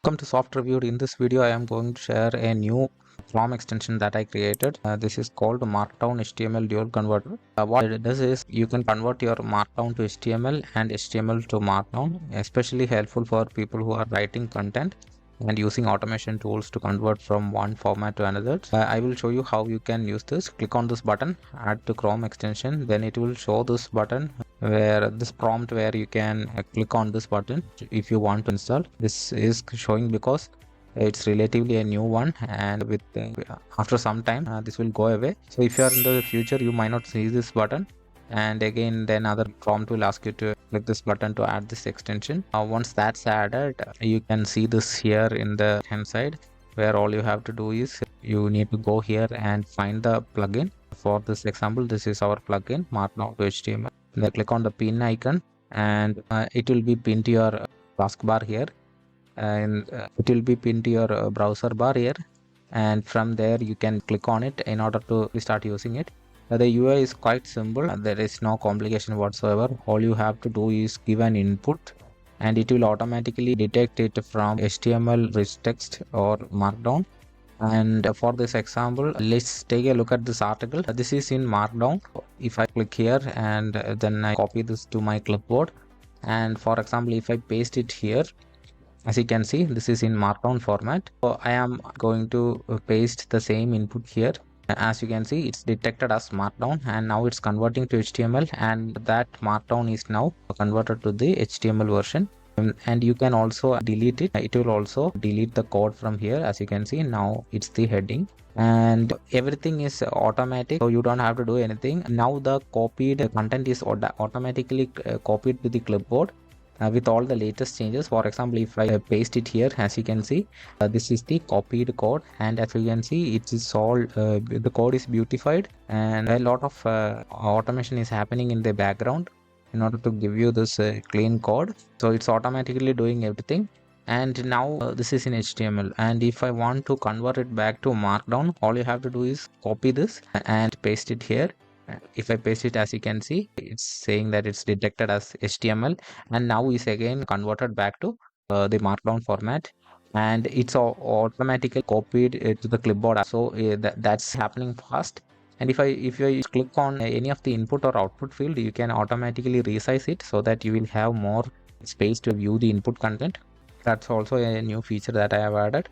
Welcome to Soft Reviewed. In this video, I am going to share a new Chrome extension that I created. This is called Markdown HTML Dual Converter. What it does is you can convert your Markdown to HTML and HTML to Markdown, especially helpful for people who are writing content and using automation tools to convert from one format to another. I will show you how you can use this. Click on this button, add to Chrome extension, then it will show this button where this prompt where you can click on this button if you want to install. This is showing because it's relatively a new one, and with after some time this will go away. So if you are in the future, you might not see this button, and again then other prompt will ask you to click this button to add this extension. Once that's added, you can see this here in the hand side, where all you have to do is you need to go here and find the plugin. For this example, this is our plugin Markdown to HTML. Then click on the pin icon, and it will be pinned to your taskbar here, and it will be pinned to your browser bar here, and from there you can click on it in order to start using it. The UI is quite simple. There is no complication whatsoever. All you have to do is give an input, and it will automatically detect it from HTML, rich text, or Markdown. And for this example, let's take a look at this article. This is in Markdown. If I click here and then I copy this to my clipboard, and for example, if I paste it here, as you can see, this is in Markdown format. So I am going to paste the same input here. As you can see, it's detected as Markdown, and now it's converting to HTML, and that Markdown is now converted to the HTML version. And you can also delete it. It will also delete the code from here. As you can see, now it's the heading, and everything is automatic, so you don't have to do anything. Now the copied content is automatically copied to the clipboard with all the latest changes. For example, if I paste it here, as you can see, this is the copied code, and as you can see, it is all the code is beautified, and a lot of automation is happening in the background in order to give you this clean code. So it's automatically doing everything. And now this is in HTML, and if I want to convert it back to Markdown, all you have to do is copy this and paste it here. If I paste it, as you can see, it's saying that it's detected as HTML, and now is again converted back to the Markdown format, and it's automatically copied to the clipboard. So that's happening fast. And if you click on any of the input or output field, you can automatically resize it so that you will have more space to view the input content. That's also a new feature that I have added.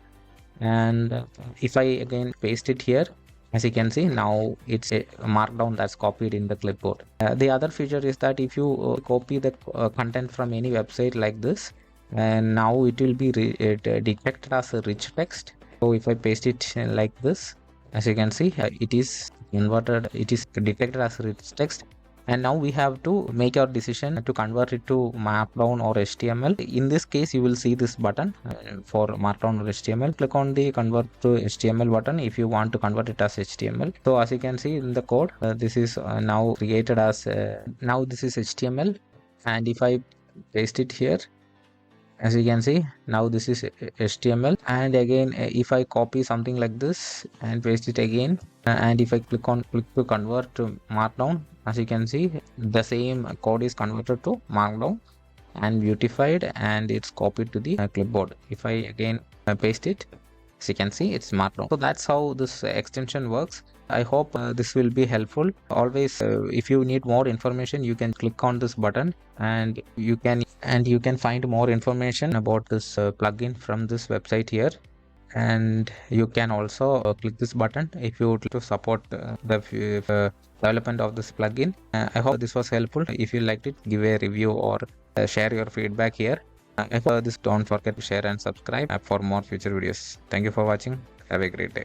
And if I again paste it here, as you can see, now it's a Markdown that's copied in the clipboard. The other feature is that if you copy the content from any website like this, and now it will be detected as a rich text. So if I paste it like this, as you can see, it is converted, it is detected as rich text. And now we have to make our decision to convert it to Markdown or HTML. In this case, you will see this button for Markdown or HTML. Click on the convert to HTML button if you want to convert it as HTML. So as you can see in the code, this is now created as now this is HTML. And if I paste it here, as you can see, now this is HTML. And again, if I copy something like this and paste it again, and if I click to convert to Markdown, as you can see, the same code is converted to Markdown and beautified, and it's copied to the clipboard. If I again paste it, as you can see, it's Markdown. So that's how this extension works. I hope this will be helpful. Always, if you need more information, you can click on this button, and you can find more information about this plugin from this website here. And you can also click this button if you would like to support the development of this plugin. I hope this was helpful. If you liked it, give a review or share your feedback here. If this, don't forget to share and subscribe for more future videos. Thank you for watching. Have a great day.